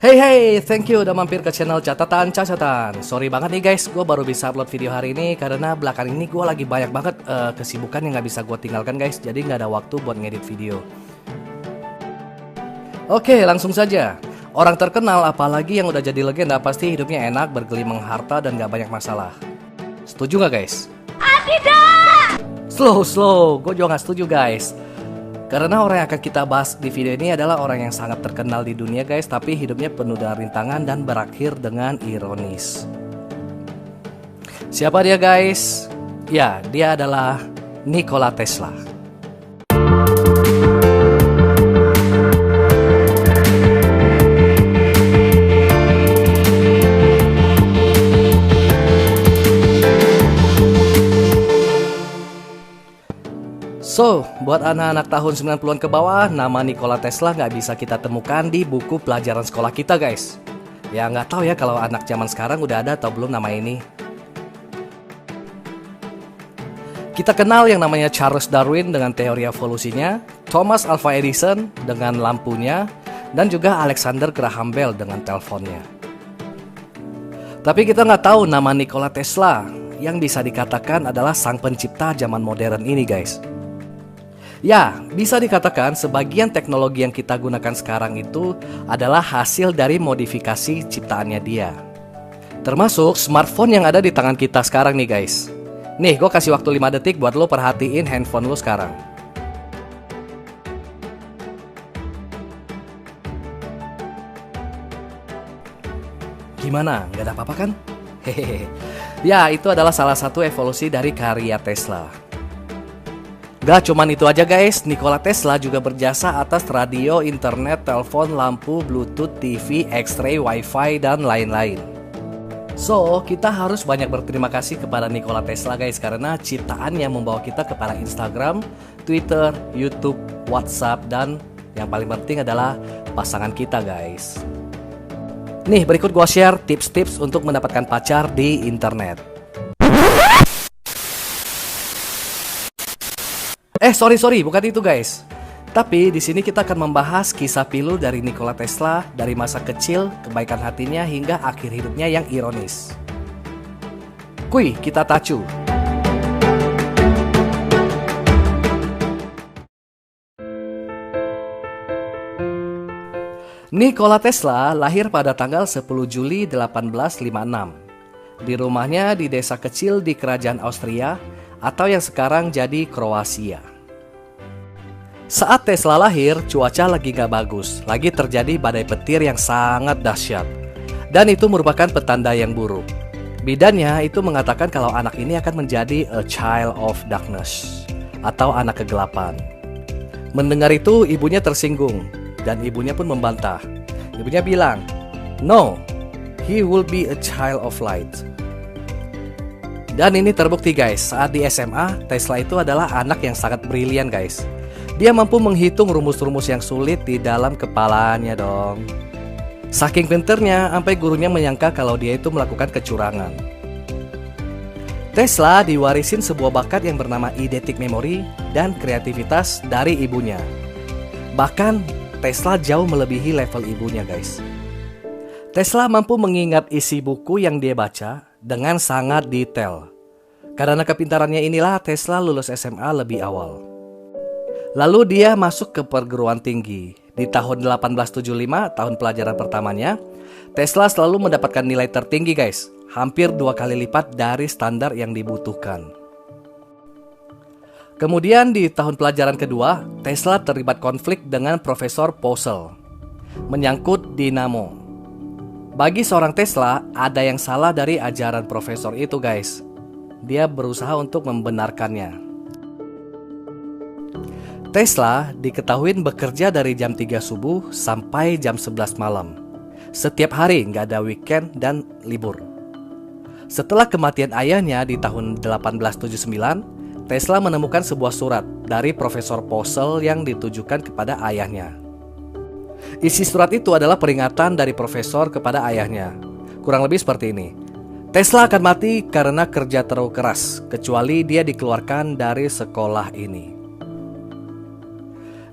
Hey hey, thank you udah mampir ke channel catatan cacatan. Sorry banget nih guys, gue baru bisa upload video hari ini karena belakangan ini gue lagi banyak banget kesibukan yang nggak bisa gue tinggalkan guys. Jadi nggak ada waktu buat ngedit video. Oke, langsung saja. Orang terkenal apalagi yang udah jadi legenda pasti hidupnya enak, bergelimang harta dan nggak banyak masalah. Setuju nggak guys? Tidak! Slow, gue juga nggak setuju guys. Karena orang yang akan kita bahas di video ini adalah orang yang sangat terkenal di dunia guys, tapi hidupnya penuh dengan rintangan dan berakhir dengan ironis. Siapa dia guys? Ya, dia adalah Nikola Tesla. So, buat anak-anak tahun 90-an ke bawah, nama Nikola Tesla nggak bisa kita temukan di buku pelajaran sekolah kita guys. Ya nggak tahu ya kalau anak zaman sekarang udah ada atau belum nama ini. Kita kenal yang namanya Charles Darwin dengan teori evolusinya, Thomas Alva Edison dengan lampunya, dan juga Alexander Graham Bell dengan teleponnya. Tapi kita nggak tahu nama Nikola Tesla yang bisa dikatakan adalah sang pencipta zaman modern ini guys. Ya, bisa dikatakan sebagian teknologi yang kita gunakan sekarang itu adalah hasil dari modifikasi ciptaannya dia. Termasuk smartphone yang ada di tangan kita sekarang nih guys. Nih, gue kasih waktu 5 detik buat lo perhatiin handphone lo sekarang. Gimana? Gak ada apa-apa kan? Hehehe. Ya, itu adalah salah satu evolusi dari karya Tesla. Gak cuman itu aja guys, Nikola Tesla juga berjasa atas radio, internet, telepon, lampu, bluetooth, TV, X-ray, wifi, dan lain-lain. So, kita harus banyak berterima kasih kepada Nikola Tesla guys, karena ciptaannya membawa kita kepada Instagram, Twitter, YouTube, WhatsApp, dan yang paling penting adalah pasangan kita guys. Nih, berikut gua share tips-tips untuk mendapatkan pacar di internet. Sorry, bukan itu guys. Tapi di sini kita akan membahas kisah pilu dari Nikola Tesla dari masa kecil, kebaikan hatinya hingga akhir hidupnya yang ironis. Kuy, kita tacu. Nikola Tesla lahir pada tanggal 10 Juli 1856 di rumahnya di desa kecil di kerajaan Austria atau yang sekarang jadi Kroasia. Saat Tesla lahir, cuaca lagi gak bagus, lagi terjadi badai petir yang sangat dahsyat. Dan itu merupakan petanda yang buruk. Bidannya itu mengatakan kalau anak ini akan menjadi a child of darkness, atau anak kegelapan. Mendengar itu, ibunya tersinggung, dan ibunya pun membantah. Ibunya bilang, "No, he will be a child of light." Dan ini terbukti guys, saat di SMA, Tesla itu adalah anak yang sangat brilian guys. Dia mampu menghitung rumus-rumus yang sulit di dalam kepalanya dong. Saking pinternya, sampai gurunya menyangka kalau dia itu melakukan kecurangan. Tesla diwarisin sebuah bakat yang bernama eidetic memory dan kreativitas dari ibunya. Bahkan, Tesla jauh melebihi level ibunya guys. Tesla mampu mengingat isi buku yang dia baca dengan sangat detail. Karena kepintarannya inilah Tesla lulus SMA lebih awal. Lalu dia masuk ke perguruan tinggi. Di tahun 1875, tahun pelajaran pertamanya, Tesla selalu mendapatkan nilai tertinggi guys. Hampir 2 kali lipat dari standar yang dibutuhkan. Kemudian di tahun pelajaran kedua, Tesla terlibat konflik dengan Profesor Poiseuille. Menyangkut dinamo. Bagi seorang Tesla, ada yang salah dari ajaran profesor itu guys. Dia berusaha untuk membenarkannya. Tesla diketahui bekerja dari jam 3 subuh sampai jam 11 malam. Setiap hari nggak ada weekend dan libur. Setelah kematian ayahnya di tahun 1879, Tesla menemukan sebuah surat dari Profesor Poiseuille yang ditujukan kepada ayahnya. Isi surat itu adalah peringatan dari profesor kepada ayahnya. Kurang lebih seperti ini. Tesla akan mati karena kerja terlalu keras, kecuali dia dikeluarkan dari sekolah ini.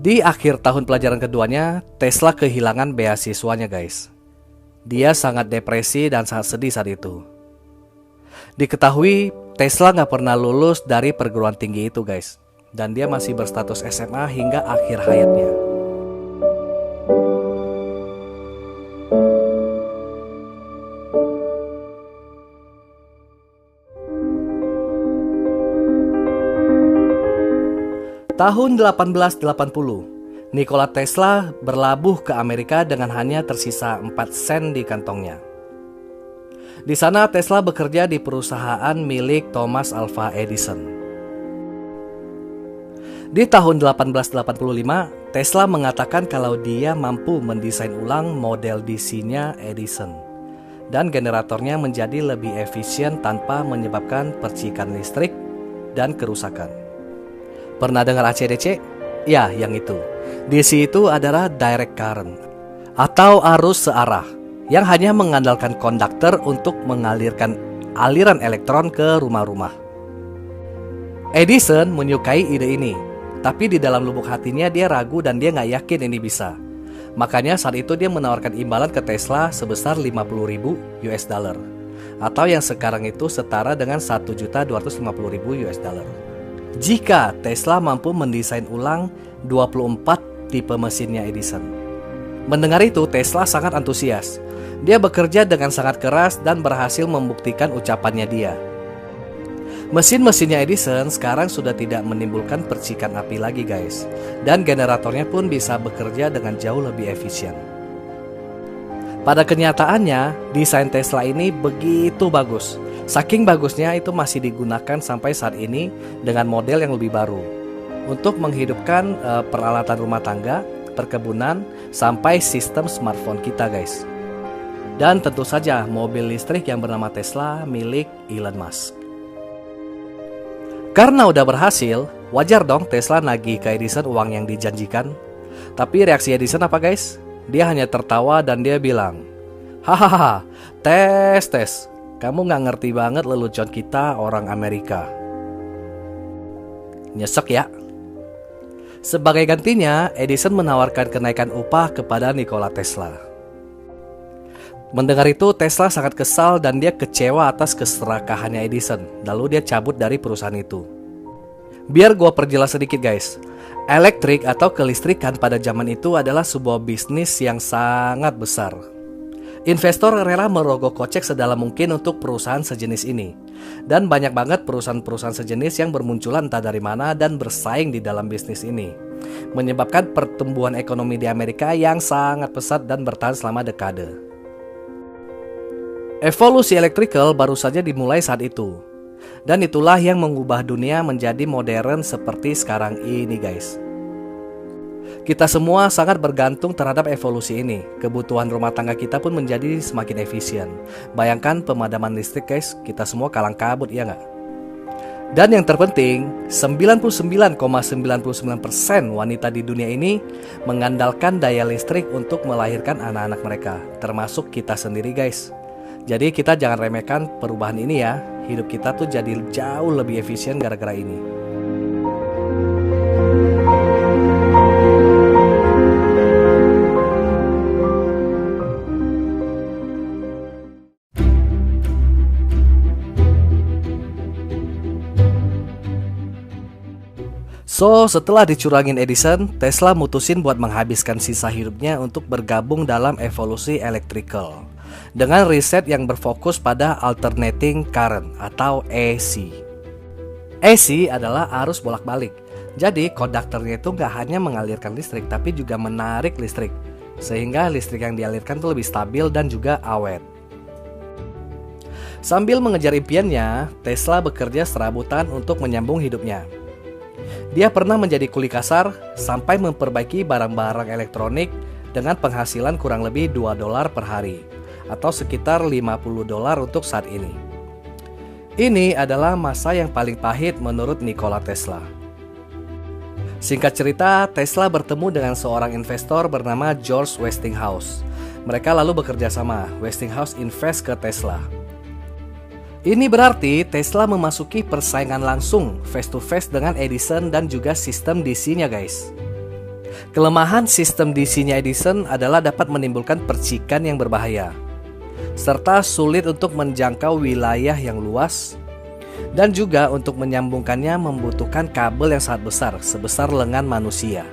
Di akhir tahun pelajaran keduanya, Tesla kehilangan beasiswanya guys. Dia sangat depresi dan sangat sedih saat itu. Diketahui Tesla nggak pernah lulus dari perguruan tinggi itu guys. Dan dia masih berstatus SMA hingga akhir hayatnya. Tahun 1880, Nikola Tesla berlabuh ke Amerika dengan hanya tersisa 4 sen di kantongnya. Di sana Tesla bekerja di perusahaan milik Thomas Alva Edison. Di tahun 1885, Tesla mengatakan kalau dia mampu mendesain ulang model DC-nya Edison dan generatornya menjadi lebih efisien tanpa menyebabkan percikan listrik dan kerusakan. Pernah dengar ACDC? Ya, yang itu. DC itu adalah direct current atau arus searah yang hanya mengandalkan konduktor untuk mengalirkan aliran elektron ke rumah-rumah. Edison menyukai ide ini, tapi di dalam lubuk hatinya dia ragu dan dia nggak yakin ini bisa. Makanya saat itu dia menawarkan imbalan ke Tesla sebesar 50.000 US dollar atau yang sekarang itu setara dengan 1.250.000 US dollar. Jika Tesla mampu mendesain ulang 24 tipe mesinnya Edison. Mendengar itu, Tesla sangat antusias. Dia bekerja dengan sangat keras dan berhasil membuktikan ucapannya dia. Mesin-mesinnya Edison sekarang sudah tidak menimbulkan percikan api lagi guys. Dan generatornya pun bisa bekerja dengan jauh lebih efisien. Pada kenyataannya, desain Tesla ini begitu bagus. Saking bagusnya itu masih digunakan sampai saat ini dengan model yang lebih baru untuk menghidupkan peralatan rumah tangga, perkebunan, sampai sistem smartphone kita guys. Dan tentu saja mobil listrik yang bernama Tesla milik Elon Musk. Karena udah berhasil, wajar dong Tesla nagih ke Edison uang yang dijanjikan. Tapi reaksi Edison apa guys? Dia hanya tertawa dan dia bilang, hahaha, tes, kamu gak ngerti banget lelucon kita orang Amerika. Nyesek ya. Sebagai gantinya, Edison menawarkan kenaikan upah kepada Nikola Tesla. Mendengar itu, Tesla sangat kesal dan dia kecewa atas keserakahannya Edison. Lalu dia cabut dari perusahaan itu. Biar gua perjelas sedikit guys. Elektrik atau kelistrikan pada zaman itu adalah sebuah bisnis yang sangat besar. Investor rela merogoh kocek sedalam mungkin untuk perusahaan sejenis ini. Dan banyak banget perusahaan-perusahaan sejenis yang bermunculan entah dari mana dan bersaing di dalam bisnis ini. Menyebabkan pertumbuhan ekonomi di Amerika yang sangat pesat dan bertahan selama dekade. Evolusi electrical baru saja dimulai saat itu. Dan itulah yang mengubah dunia menjadi modern seperti sekarang ini guys. Kita semua sangat bergantung terhadap evolusi ini. Kebutuhan rumah tangga kita pun menjadi semakin efisien. Bayangkan pemadaman listrik guys, kita semua kalang kabut ya nggak? Dan yang terpenting, 99,99% wanita di dunia ini mengandalkan daya listrik untuk melahirkan anak-anak mereka, termasuk kita sendiri guys. Jadi kita jangan remehkan perubahan ini ya. Hidup kita tuh jadi jauh lebih efisien gara-gara ini. So, setelah dicurangin Edison, Tesla mutusin buat menghabiskan sisa hidupnya untuk bergabung dalam evolusi electrical dengan riset yang berfokus pada alternating current atau AC. AC adalah arus bolak-balik. Jadi, konduktornya itu nggak hanya mengalirkan listrik, tapi juga menarik listrik, sehingga listrik yang dialirkan itu lebih stabil dan juga awet. Sambil mengejar impiannya, Tesla bekerja serabutan untuk menyambung hidupnya. Dia pernah menjadi kuli kasar sampai memperbaiki barang-barang elektronik dengan penghasilan kurang lebih $2 per hari atau sekitar $50 untuk saat ini. Ini adalah masa yang paling pahit menurut Nikola Tesla. Singkat cerita, Tesla bertemu dengan seorang investor bernama George Westinghouse. Mereka lalu bekerja sama. Westinghouse invest ke Tesla. Ini berarti Tesla memasuki persaingan langsung face to face dengan Edison dan juga sistem DC-nya guys. Kelemahan sistem DC-nya Edison adalah dapat menimbulkan percikan yang berbahaya. serta sulit untuk menjangkau wilayah yang luas, dan juga untuk menyambungkannya membutuhkan kabel yang sangat besar, sebesar lengan manusia.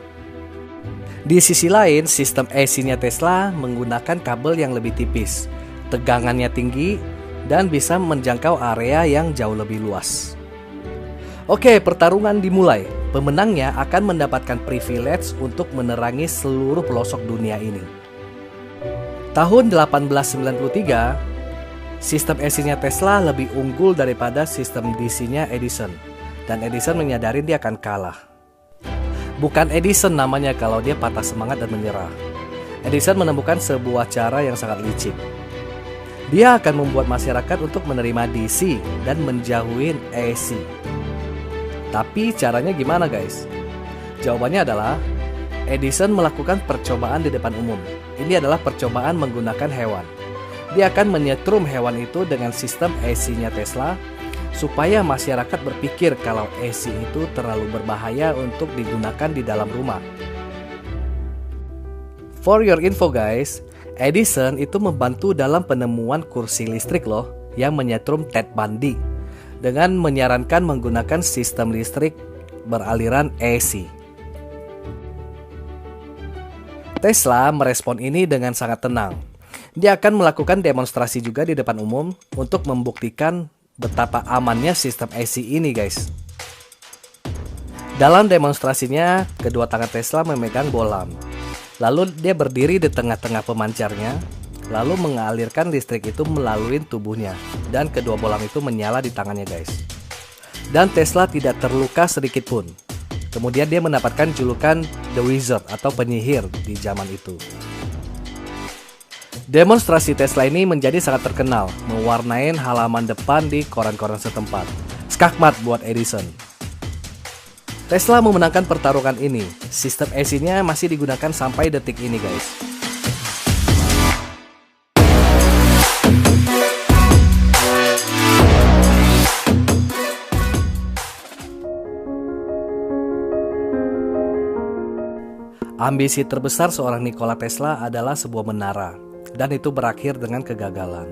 Di sisi lain, sistem AC-nya Tesla menggunakan kabel yang lebih tipis, tegangannya tinggi, dan bisa menjangkau area yang jauh lebih luas. Oke, pertarungan dimulai. Pemenangnya akan mendapatkan privilege untuk menerangi seluruh pelosok dunia ini. Tahun 1893, sistem AC-nya Tesla lebih unggul daripada sistem DC-nya Edison, dan Edison menyadari dia akan kalah. Bukan Edison namanya kalau dia patah semangat dan menyerah. Edison menemukan sebuah cara yang sangat licik. Dia akan membuat masyarakat untuk menerima DC dan menjauhin AC. Tapi caranya gimana guys? Jawabannya adalah Edison melakukan percobaan di depan umum. Ini adalah percobaan menggunakan hewan. Dia akan menyetrum hewan itu dengan sistem AC-nya Tesla supaya masyarakat berpikir kalau AC itu terlalu berbahaya untuk digunakan di dalam rumah. For your info guys, Edison itu membantu dalam penemuan kursi listrik loh yang menyetrum Ted Bundy dengan menyarankan menggunakan sistem listrik beraliran AC. Tesla merespon ini dengan sangat tenang. Dia akan melakukan demonstrasi juga di depan umum untuk membuktikan betapa amannya sistem AC ini guys. Dalam demonstrasinya, kedua tangan Tesla memegang bohlam. Lalu dia berdiri di tengah-tengah pemancarnya, lalu mengalirkan listrik itu melalui tubuhnya, dan kedua bohlam itu menyala di tangannya guys. Dan Tesla tidak terluka sedikit pun. Kemudian dia mendapatkan julukan The Wizard atau penyihir di zaman itu. Demonstrasi Tesla ini menjadi sangat terkenal, mewarnai halaman depan di koran-koran setempat. Skakmat buat Edison. Tesla memenangkan pertarungan ini. Sistem AC-nya masih digunakan sampai detik ini guys. Ambisi terbesar seorang Nikola Tesla adalah sebuah menara, dan itu berakhir dengan kegagalan.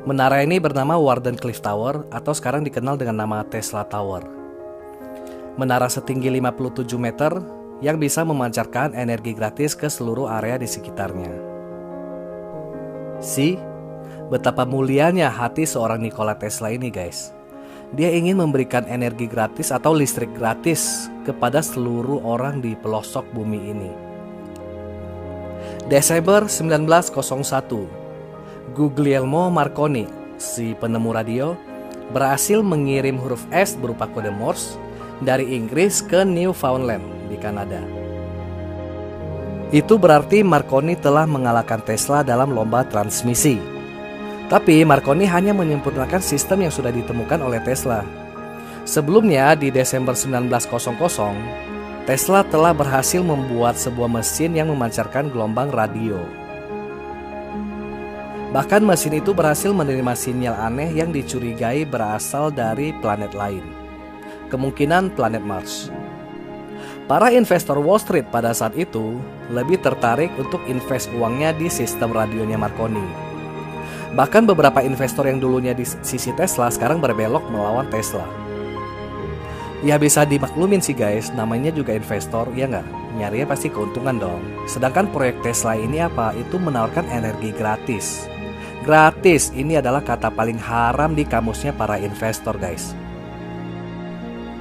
Menara ini bernama Wardenclyffe Tower atau sekarang dikenal dengan nama Tesla Tower. Menara setinggi 57 meter yang bisa memancarkan energi gratis ke seluruh area di sekitarnya. Betapa mulianya hati seorang Nikola Tesla ini guys. Dia ingin memberikan energi gratis atau listrik gratis kepada seluruh orang di pelosok bumi ini. Desember 1901, Guglielmo Marconi, si penemu radio, berhasil mengirim huruf S berupa kode Morse dari Inggris ke Newfoundland di Kanada. Itu berarti Marconi telah mengalahkan Tesla dalam lomba transmisi. Tapi Marconi hanya menyempurnakan sistem yang sudah ditemukan oleh Tesla. Sebelumnya di Desember 1900, Tesla telah berhasil membuat sebuah mesin yang memancarkan gelombang radio. Bahkan mesin itu berhasil menerima sinyal aneh yang dicurigai berasal dari planet lain. Kemungkinan planet Mars. Para investor Wall Street pada saat itu lebih tertarik untuk invest uangnya di sistem radionya Marconi. Bahkan beberapa investor yang dulunya di sisi Tesla sekarang berbelok melawan Tesla. Ya bisa dimaklumin sih guys, namanya juga investor, ya nggak? Nyarinya pasti keuntungan dong. Sedangkan proyek Tesla ini apa? Itu menawarkan energi gratis. Gratis, ini adalah kata paling haram di kamusnya para investor guys.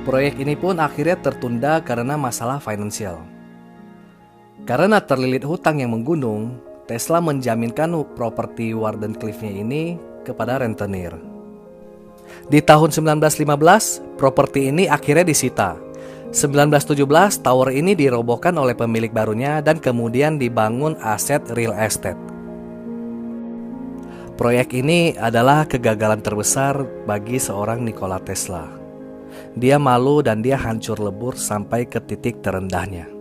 Proyek ini pun akhirnya tertunda karena masalah finansial. Karena terlilit hutang yang menggunung, Tesla menjaminkan properti Wardenclyffe-nya ini kepada rentenir. Di tahun 1915, properti ini akhirnya disita. 1917, tower ini dirobohkan oleh pemilik barunya dan kemudian dibangun aset real estate. Proyek ini adalah kegagalan terbesar bagi seorang Nikola Tesla. Dia malu dan dia hancur lebur sampai ke titik terendahnya.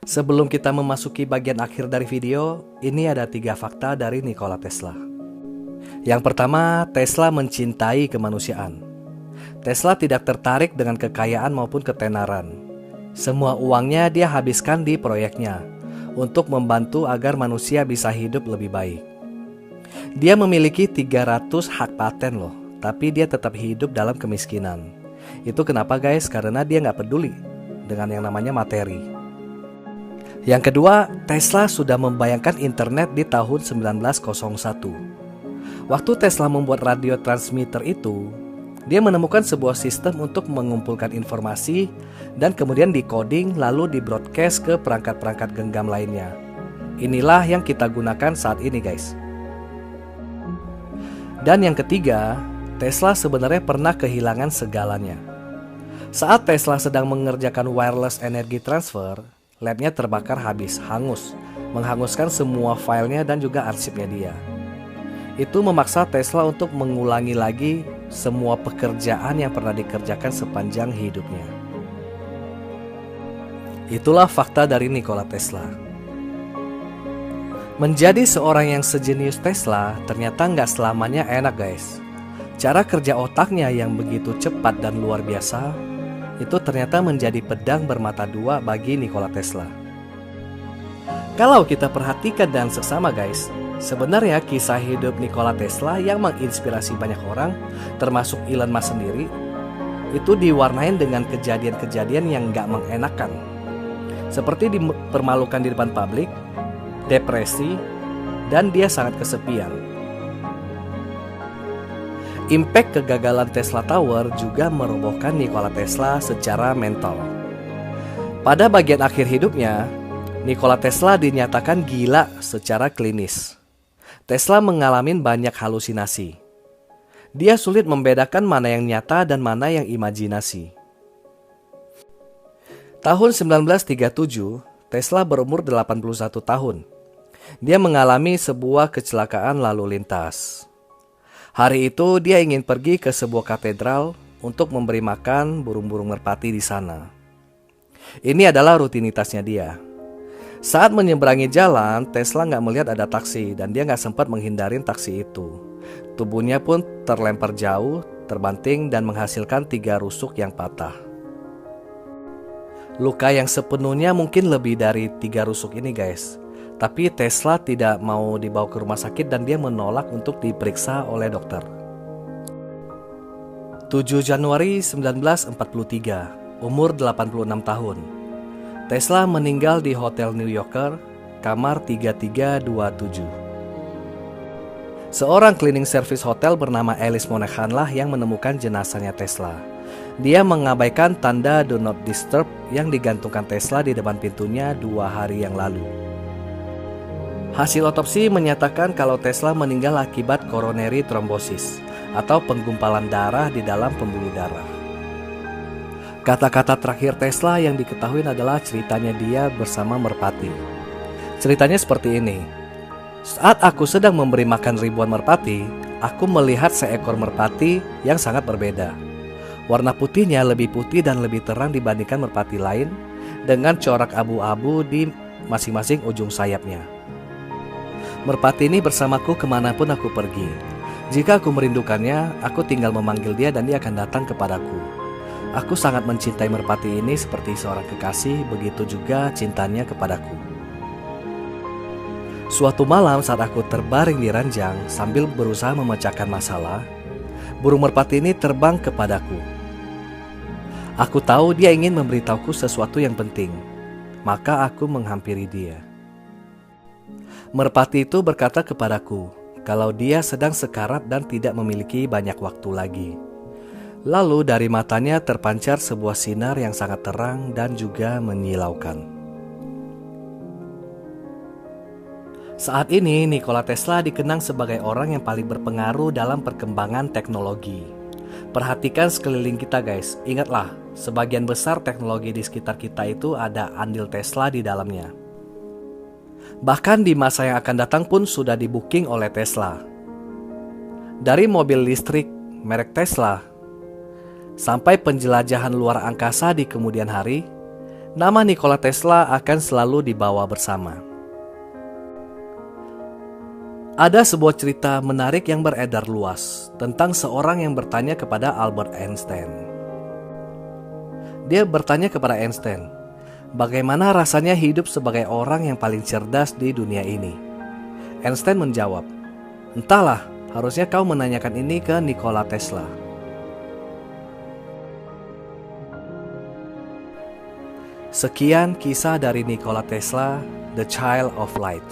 Sebelum kita memasuki bagian akhir dari video, ini ada 3 fakta dari Nikola Tesla. Yang pertama, Tesla mencintai kemanusiaan. Tesla tidak tertarik dengan kekayaan maupun ketenaran. Semua uangnya dia habiskan di proyeknya untuk membantu agar manusia bisa hidup lebih baik. Dia memiliki 300 hak paten loh, tapi dia tetap hidup dalam kemiskinan. Itu kenapa guys? Karena dia nggak peduli dengan yang namanya materi. Yang kedua, Tesla sudah membayangkan internet di tahun 1901. Waktu Tesla membuat radio transmitter itu, dia menemukan sebuah sistem untuk mengumpulkan informasi dan kemudian decoding lalu di-broadcast ke perangkat-perangkat genggam lainnya. Inilah yang kita gunakan saat ini guys. Dan yang ketiga, Tesla sebenarnya pernah kehilangan segalanya. Saat Tesla sedang mengerjakan wireless energy transfer, labnya terbakar habis, hangus, menghanguskan semua filenya dan juga arsipnya dia. Itu memaksa Tesla untuk mengulangi lagi semua pekerjaan yang pernah dikerjakan sepanjang hidupnya. Itulah fakta dari Nikola Tesla. Menjadi seorang yang sejenius Tesla ternyata nggak selamanya enak guys. Cara kerja otaknya yang begitu cepat dan luar biasa, itu ternyata menjadi pedang bermata dua bagi Nikola Tesla. Kalau kita perhatikan dan seksama guys, sebenarnya kisah hidup Nikola Tesla yang menginspirasi banyak orang, termasuk Elon Musk sendiri, itu diwarnain dengan kejadian-kejadian yang gak mengenakan. Seperti dipermalukan di depan publik, depresi, dan dia sangat kesepian. Impact kegagalan Tesla Tower juga merobohkan Nikola Tesla secara mental. Pada bagian akhir hidupnya, Nikola Tesla dinyatakan gila secara klinis. Tesla mengalami banyak halusinasi. Dia sulit membedakan mana yang nyata dan mana yang imajinasi. Tahun 1937, Tesla berumur 81 tahun. Dia mengalami sebuah kecelakaan lalu lintas. Hari itu dia ingin pergi ke sebuah katedral untuk memberi makan burung-burung merpati di sana. Ini adalah rutinitasnya dia. Saat menyeberangi jalan, Tesla nggak melihat ada taksi dan dia nggak sempat menghindarin taksi itu. Tubuhnya pun terlempar jauh, terbanting dan menghasilkan 3 rusuk yang patah. Luka yang sepenuhnya mungkin lebih dari 3 rusuk ini guys. Tapi Tesla tidak mau dibawa ke rumah sakit dan dia menolak untuk diperiksa oleh dokter. 7 Januari 1943, umur 86 tahun. Tesla meninggal di Hotel New Yorker, kamar 3327. Seorang cleaning service hotel bernama Alice Monahan lah yang menemukan jenazahnya Tesla. Dia mengabaikan tanda Do Not Disturb yang digantungkan Tesla di depan pintunya 2 hari yang lalu. Hasil otopsi menyatakan kalau Tesla meninggal akibat coronary thrombosis atau penggumpalan darah di dalam pembuluh darah. Kata-kata terakhir Tesla yang diketahui adalah ceritanya dia bersama merpati. Ceritanya seperti ini. Saat aku sedang memberi makan ribuan merpati, aku melihat seekor merpati yang sangat berbeda. Warna putihnya lebih putih dan lebih terang dibandingkan merpati lain, dengan corak abu-abu di masing-masing ujung sayapnya. Merpati ini bersamaku kemanapun aku pergi. Jika aku merindukannya, aku tinggal memanggil dia dan dia akan datang kepadaku. Aku sangat mencintai merpati ini seperti seorang kekasih, begitu juga cintanya kepadaku. Suatu malam saat aku terbaring di ranjang sambil berusaha memecahkan masalah, burung merpati ini terbang kepadaku. Aku tahu dia ingin memberitahuku sesuatu yang penting, maka aku menghampiri dia. Merpati itu berkata kepadaku kalau dia sedang sekarat dan tidak memiliki banyak waktu lagi. Lalu dari matanya terpancar sebuah sinar yang sangat terang dan juga menyilaukan. Saat ini Nikola Tesla dikenang sebagai orang yang paling berpengaruh dalam perkembangan teknologi. Perhatikan sekeliling kita guys, ingatlah sebagian besar teknologi di sekitar kita itu ada andil Tesla di dalamnya. Bahkan di masa yang akan datang pun sudah di-booking oleh Tesla. Dari mobil listrik merek Tesla sampai penjelajahan luar angkasa di kemudian hari, nama Nikola Tesla akan selalu dibawa bersama. Ada sebuah cerita menarik yang beredar luas tentang seorang yang bertanya kepada Albert Einstein. Dia bertanya kepada Einstein, bagaimana rasanya hidup sebagai orang yang paling cerdas di dunia ini? Einstein menjawab, entahlah, harusnya kau menanyakan ini ke Nikola Tesla. Sekian kisah dari Nikola Tesla, The Child of Light.